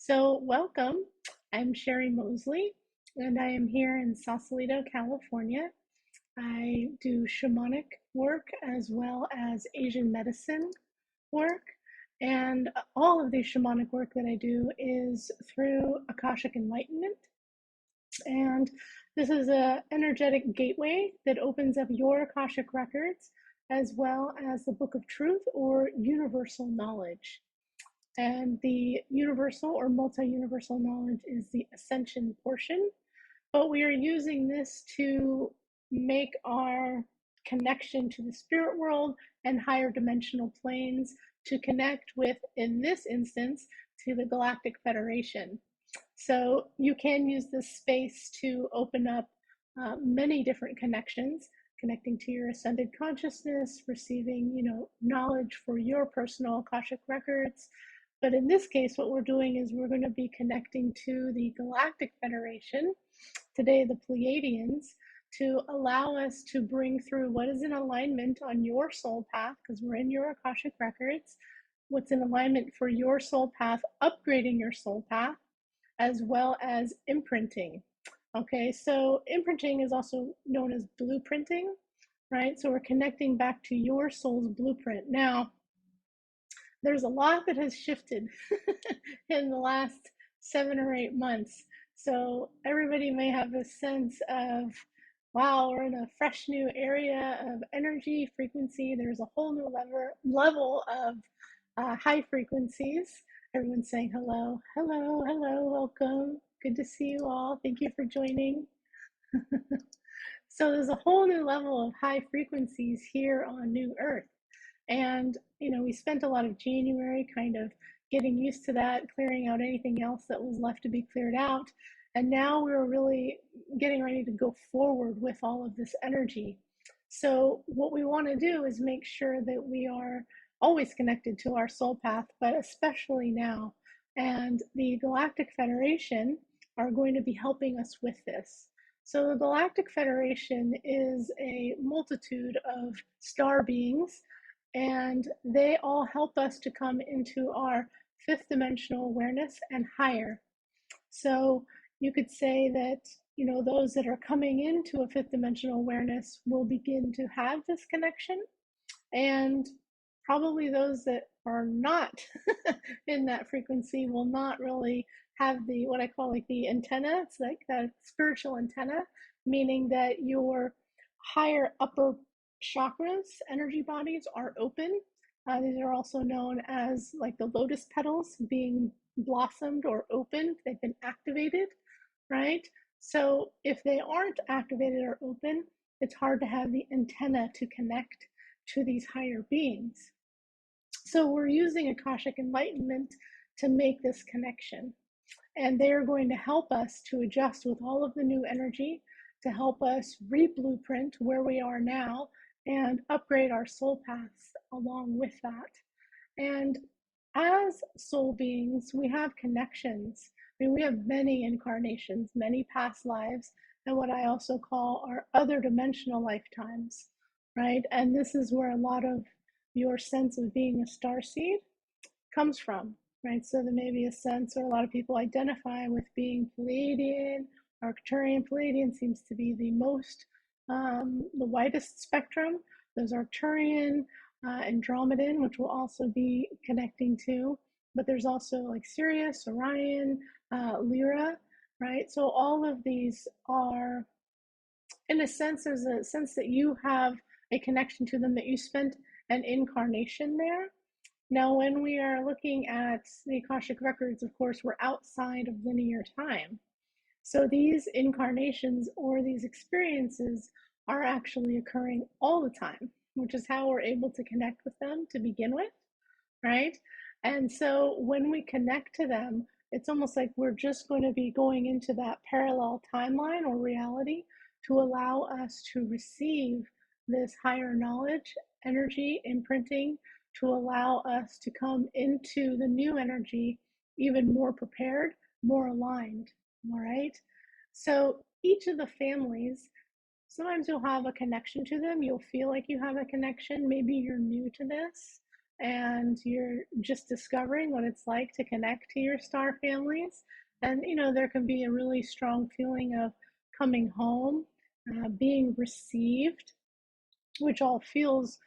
So, welcome. I'm Sherry Mosley, and I am here in Sausalito, California. I do shamanic work as well as Asian medicine work, and all of the shamanic work that I do is through Akashic Enlightenment. And this is an energetic gateway that opens up your Akashic records as well as the Book of Truth or universal knowledge. And the universal or multi-universal knowledge is the Ascension portion, but we are using this to make our connection to the spirit world and higher dimensional planes to connect with, in this instance, to the Galactic Federation. So you can use this space to open up many different connections, connecting to your ascended consciousness, receiving, knowledge for your personal Akashic records. But in this case, what we're doing is we're going to be connecting to the Galactic Federation, today the Pleiadians, to allow us to bring through what is in alignment on your soul path, because we're in your Akashic records, what's in alignment for your soul path, upgrading your soul path, as well as imprinting. Okay, so imprinting is also known as blueprinting, right? So we're connecting back to your soul's blueprint. Now, there's a lot that has shifted in the last 7 or 8 months. So everybody may have a sense of, wow, we're in a fresh new area of energy, frequency. There's a whole new level of high frequencies. Everyone's saying hello, hello, hello, welcome. Good to see you all. Thank you for joining. So there's a whole new level of high frequencies here on New Earth. And, we spent a lot of January kind of getting used to that, clearing out anything else that was left to be cleared out. And now we're really getting ready to go forward with all of this energy. So what we want to do is make sure that we are always connected to our soul path, but especially now. And the Galactic Federation are going to be helping us with this. So the Galactic Federation is a multitude of star beings, and they all help us to come into our fifth dimensional awareness and higher. So you could say that, those that are coming into a fifth dimensional awareness will begin to have this connection, and probably those that are not in that frequency will not really have the, what I call like the antenna. It's like that spiritual antenna, meaning that your higher upper chakras, energy bodies are open. These are also known as like the lotus petals being blossomed or opened. They've been activated, right? So if they aren't activated or open, it's hard to have the antenna to connect to these higher beings. So we're using Akashic Enlightenment to make this connection. And they're going to help us to adjust with all of the new energy, to help us re-blueprint where we are now and upgrade our soul paths along with that. And as soul beings, we have connections. I mean, we have many incarnations, many past lives, and what I also call our other dimensional lifetimes, right? And this is where a lot of your sense of being a starseed comes from, right? So there may be a sense, or a lot of people identify with being Pleiadian, Arcturian. Pleiadian seems to be the most, the widest spectrum. There's Arcturian, Andromedan, which we'll also be connecting to, but there's also like Sirius, Orion, Lyra, right? So all of these are, in a sense, there's a sense that you have a connection to them, that you spent an incarnation there. Now, when we are looking at the Akashic records, of course, we're outside of linear time. So these incarnations or these experiences are actually occurring all the time, which is how we're able to connect with them to begin with, right? And so when we connect to them, it's almost like we're just going to be going into that parallel timeline or reality to allow us to receive this higher knowledge, energy, imprinting, to allow us to come into the new energy even more prepared, more aligned, all right? So each of the families, sometimes you'll have a connection to them. You'll feel like you have a connection. Maybe you're new to this, and you're just discovering what it's like to connect to your star families. And, there can be a really strong feeling of coming home, being received, which all feels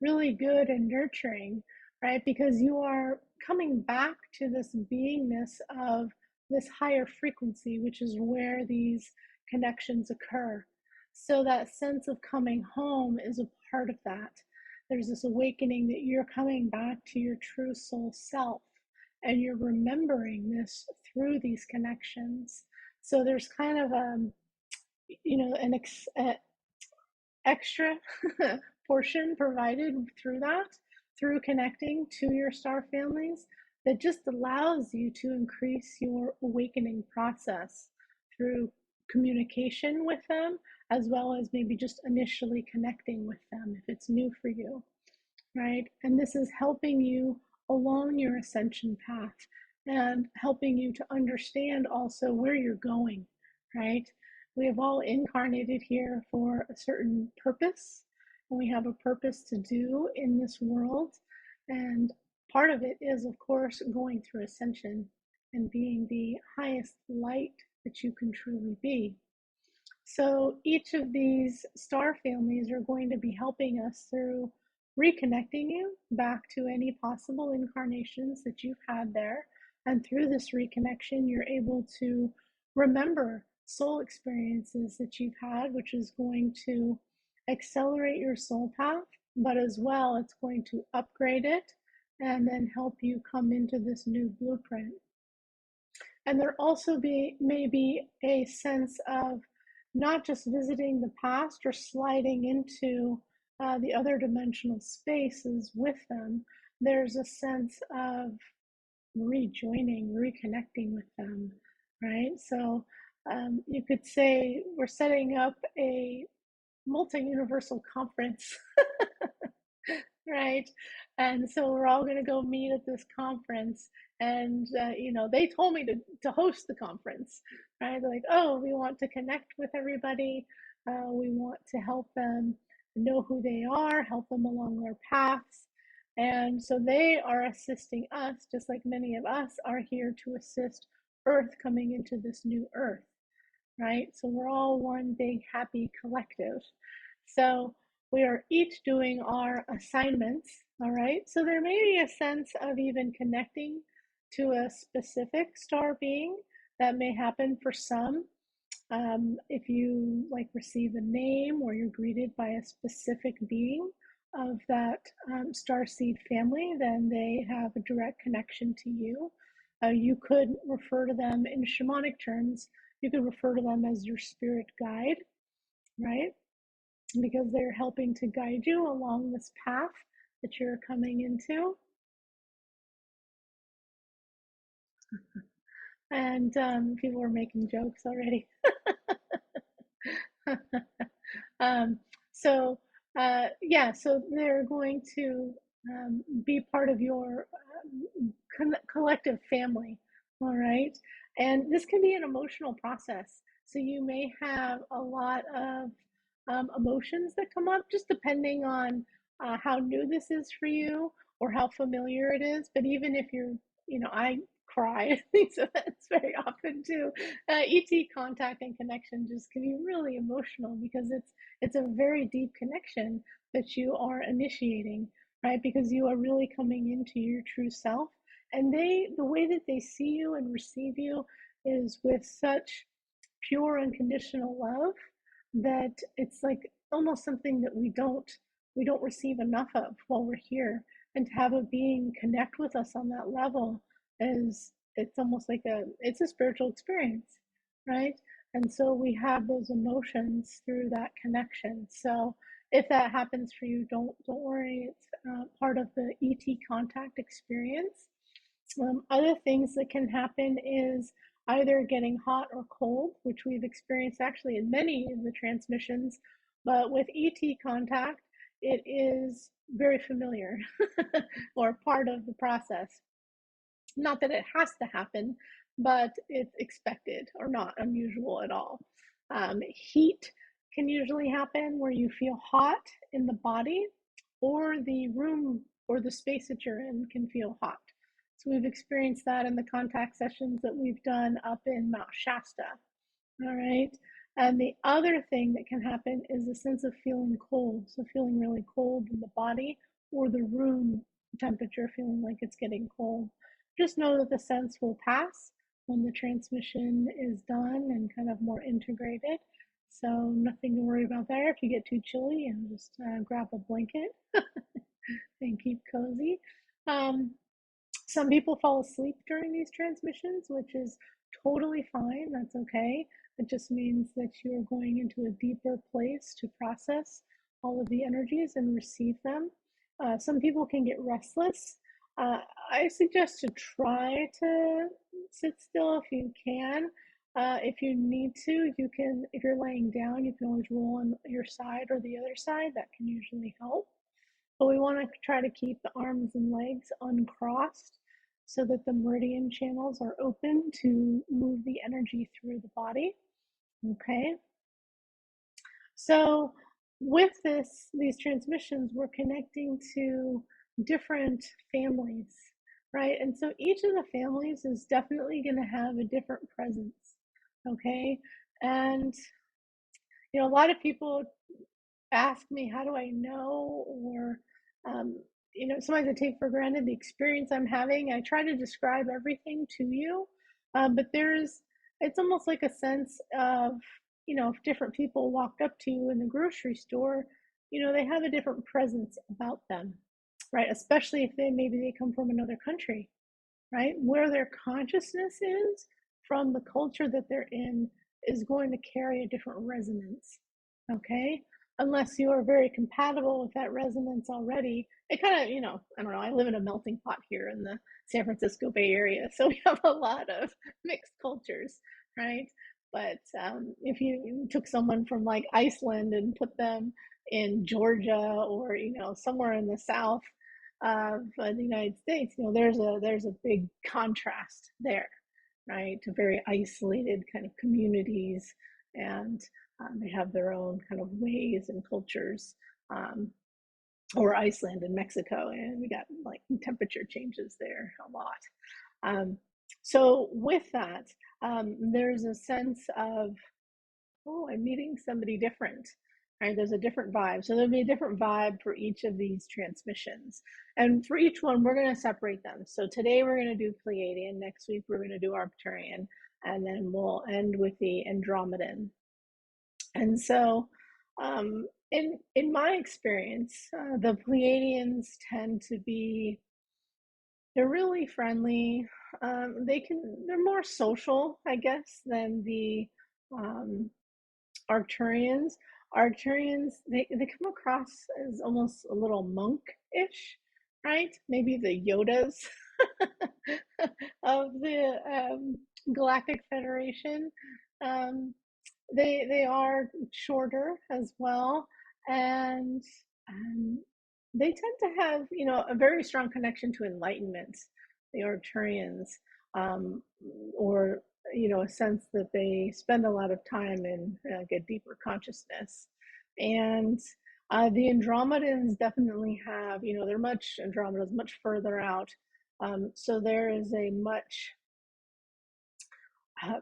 really good and nurturing, right? Because you are coming back to this beingness of this higher frequency, which is where these connections occur. So that sense of coming home is a part of that. There's this awakening that you're coming back to your true soul self, and you're remembering this through these connections. So there's kind of an extra portion provided through that, through connecting to your star families, that just allows you to increase your awakening process through communication with them, as well as maybe just initially connecting with them if it's new for you, right? And this is helping you along your ascension path and helping you to understand also where you're going, right? We have all incarnated here for a certain purpose, and we have a purpose to do in this world. And part of it is, of course, going through ascension and being the highest light that you can truly be. So each of these star families are going to be helping us through reconnecting you back to any possible incarnations that you've had there. And through this reconnection, you're able to remember soul experiences that you've had, which is going to accelerate your soul path, but as well, it's going to upgrade it and then help you come into this new blueprint. And there also may be a sense of not just visiting the past or sliding into the other dimensional spaces with them. There's a sense of rejoining, reconnecting with them, right? So you could say we're setting up a multi-universal conference, right? And so we're all going to go meet at this conference. And, they told me to host the conference, right? They're like, oh, we want to connect with everybody. We want to help them know who they are, help them along their paths. And so they are assisting us, just like many of us are here to assist Earth coming into this new Earth, right? So we're all one big happy collective. So we are each doing our assignments, all right? So there may be a sense of even connecting to a specific star being that may happen for some. If you like receive a name or you're greeted by a specific being of that starseed family, then they have a direct connection to you. You could refer to them in shamanic terms. You could refer to them as your spirit guide, right? Because they're helping to guide you along this path that you're coming into. And people are making jokes already. um, so, so they're going to be part of your collective family, all right? And this can be an emotional process. So you may have a lot of emotions that come up, just depending on how new this is for you or how familiar it is. But even if you're, I cry at these events very often too. ET contact and connection just can be really emotional because it's a very deep connection that you are initiating, right? Because you are really coming into your true self, and the way that they see you and receive you is with such pure unconditional love that it's like almost something that we don't receive enough of while we're here. And to have a being connect with us on that level is, it's almost like it's a spiritual experience, right? And so we have those emotions through that connection. So if that happens for you, don't worry. It's part of the ET contact experience. Other things that can happen is either getting hot or cold, which we've experienced actually in many of the transmissions. But with ET contact, it is very familiar or part of the process. Not that it has to happen, but it's expected or not unusual at all. Heat can usually happen where you feel hot in the body, or the room or the space that you're in can feel hot. So we've experienced that in the contact sessions that we've done up in Mount Shasta. All right. And the other thing that can happen is a sense of feeling cold. So feeling really cold in the body, or the room temperature feeling like it's getting cold. Just know that the sense will pass when the transmission is done and kind of more integrated. So nothing to worry about there. If you get too chilly, and just grab a blanket and keep cozy. Um, some people fall asleep during these transmissions, which is totally fine. That's okay. It just means that you are going into a deeper place to process all of the energies and receive them. Some people can get restless. I suggest to try to sit still if you can. If you need to, you can, if you're laying down, you can always roll on your side or the other side. That can usually help. But we want to try to keep the arms and legs uncrossed so that the meridian channels are open to move the energy through the body. Okay. So with these transmissions, we're connecting to different families, right? And so each of the families is definitely going to have a different presence. Okay. And, you know, a lot of people ask me, how do I know? Or, you know, sometimes I take for granted the experience I'm having. I try to describe everything to you, but it's almost like a sense of, you know, if different people walked up to you in the grocery store, you know, they have a different presence about them, right? Especially if maybe they come from another country, right? Where their consciousness is from the culture that they're in is going to carry a different resonance, okay? Unless you are very compatible with that resonance already. It kind of, you know, I don't know, I live in a melting pot here in the San Francisco Bay Area, so we have a lot of mixed cultures, right? But if you took someone from like Iceland and put them in Georgia, or, you know, somewhere in the South of the United States, you know, there's a big contrast there, right? To very isolated kind of communities, and they have their own kind of ways and cultures. Or Iceland and Mexico, and we got like temperature changes there a lot. So with that, there's a sense of, oh, I'm meeting somebody different. Right? There's a different vibe. So there'll be a different vibe for each of these transmissions. And for each one, we're going to separate them. So today we're going to do Pleiadian. Next week, we're going to do Arcturian. And then we'll end with the Andromedan. And so in my experience, the Pleiadians tend to be, they're really friendly. They're more social, I guess, than the Arcturians. Arcturians, they come across as almost a little monk-ish, right? Maybe the Yodas of the Galactic Federation. They are shorter as well, and they tend to have, you know, a very strong connection to enlightenment, the Arcturians, or, you know, a sense that they spend a lot of time in a deeper consciousness. And the Andromedans definitely have, you know, Andromeda's much further out, so there is a much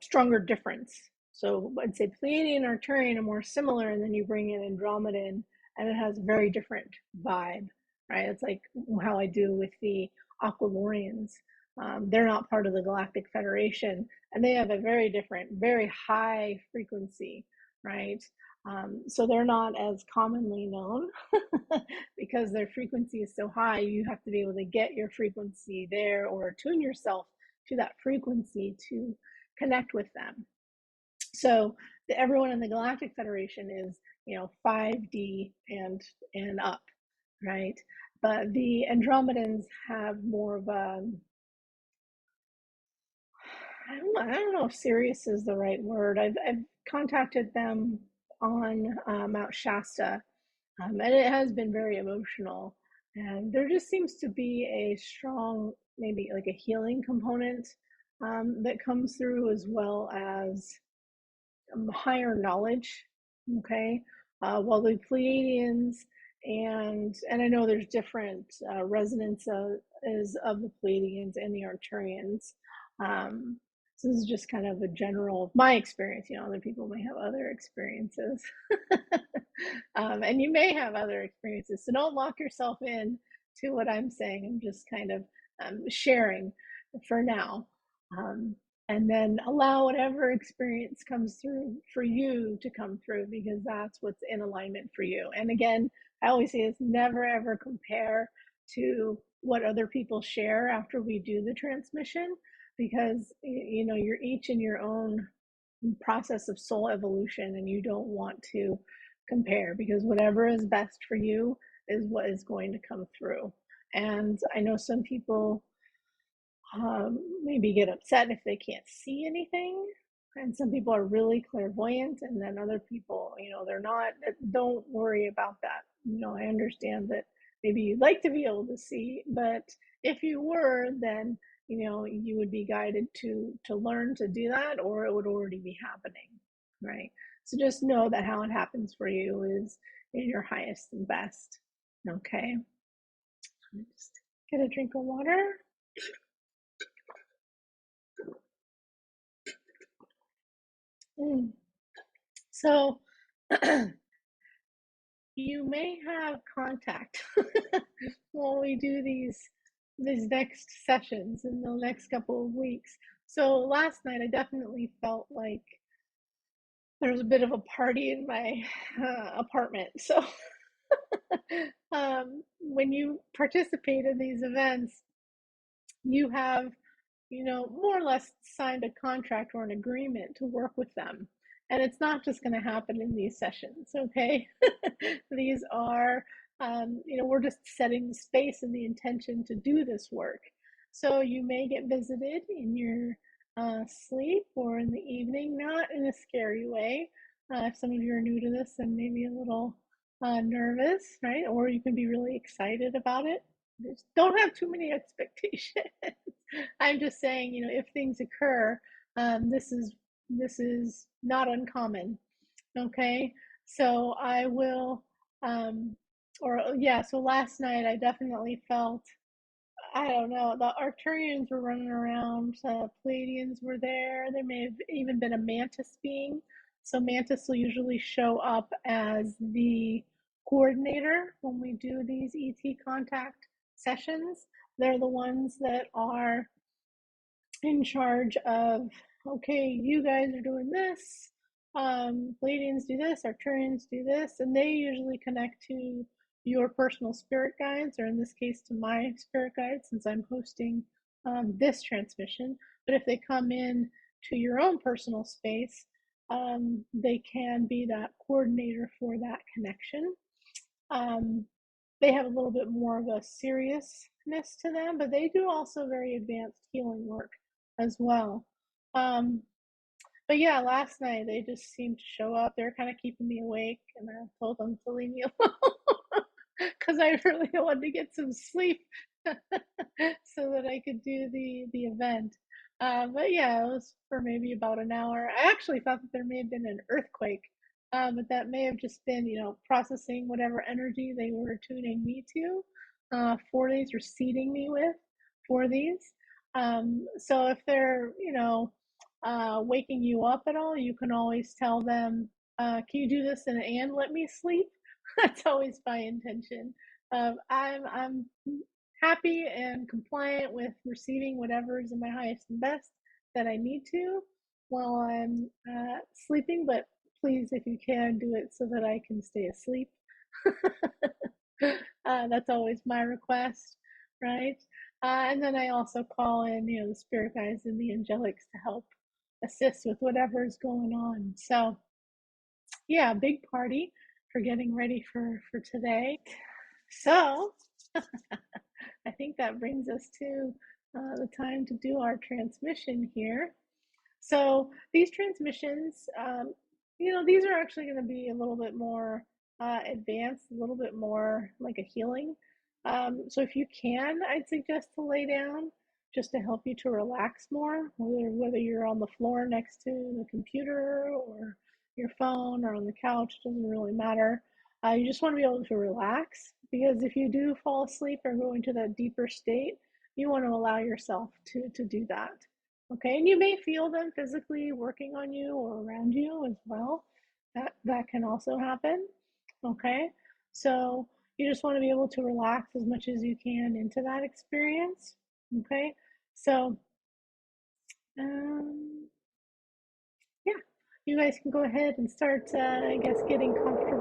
stronger difference. So I'd say Pleiadian and Arcturian are more similar, and then you bring in Andromedan, and it has a very different vibe, right? It's like how I do with the Aquilorians. They're not part of the Galactic Federation, and they have a very different, very high frequency, right? So they're not as commonly known because their frequency is so high. You have to be able to get your frequency there, or tune yourself to that frequency to connect with them. So everyone in the Galactic Federation is, you know, 5D and up, right? But the Andromedans have more of a, I don't know if serious is the right word. I've contacted them on Mount Shasta, and it has been very emotional. And there just seems to be a strong, maybe like a healing component that comes through, as well as higher knowledge. Okay. While the Pleiadians And I know there's different resonances of the Pleiadians and the Arcturians. So this is just kind of a general my experience. Other people may have other experiences, and you may have other experiences. So don't lock yourself in to what I'm saying. I'm just kind of sharing for now. Um, and then allow whatever experience comes through for you to come through, because that's what's in alignment for you. And again, I always say this: never ever compare to what other people share after we do the transmission, because you're each in your own process of soul evolution, and you don't want to compare, because whatever is best for you is what is going to come through. And I know some people maybe get upset if they can't see anything, and some people are really clairvoyant, and then other people, they're not. Don't worry about that. I understand that maybe you'd like to be able to see, but if you were, then you would be guided to learn to do that, or it would already be happening, right? So just know that how it happens for you is in your highest and best. Okay, just get a drink of water. So you may have contact when we do these next sessions in the next couple of weeks. So last night I definitely felt like there was a bit of a party in my apartment. So when you participate in these events, you have more or less signed a contract or an agreement to work with them. And it's not just going to happen in these sessions, okay? These are, we're just setting the space and the intention to do this work. So you may get visited in your sleep or in the evening, not in a scary way. If some of you are new to this and maybe a little nervous, right? Or you can be really excited about it. Just don't have too many expectations. I'm just saying, if things occur, this is not uncommon. Okay, so I will, or yeah. So last night I definitely felt, I don't know, the Arcturians were running around, Pleiadians were there. There may have even been a mantis being. So mantis will usually show up as the coordinator when we do these ET contact sessions. They're the ones that are in charge of, okay, you guys are doing this, Pleiadians do this, Arcturians do this, and they usually connect to your personal spirit guides, or in this case to my spirit guide, since I'm hosting this transmission. But if they come in to your own personal space, they can be that coordinator for that connection. They have a little bit more of a seriousness to them, but they do also very advanced healing work as well. But yeah, last night they just seemed to show up. They were kind of keeping me awake, and I told them to leave me alone because I really wanted to get some sleep so that I could do the event. But yeah, it was for maybe about an hour. I actually thought that there may have been an earthquake, but that may have just been, processing whatever energy they were tuning me to for these, or seeding me with for these. So if they're, waking you up at all, you can always tell them, can you do this and let me sleep? That's always my intention. I'm happy and compliant with receiving whatever is in my highest and best that I need to while I'm sleeping, but please, if you can, do it so that I can stay asleep. That's always my request, right? And then I also call in, the spirit guides and the angelics to help assist with whatever is going on. So, yeah, big party for getting ready for today. So, I think that brings us to the time to do our transmission here. So these transmissions, these are actually going to be a little bit more advanced, a little bit more like a healing. So if you can, I'd suggest to lay down just to help you to relax more, whether you're on the floor next to the computer or your phone or on the couch, doesn't really matter. You just want to be able to relax, because if you do fall asleep or go into that deeper state, you want to allow yourself to do that. Okay, and you may feel them physically working on you or around you as well. That can also happen. Okay, so you just want to be able to relax as much as you can into that experience. Okay, so um, yeah, you guys can go ahead and start, I guess, getting comfortable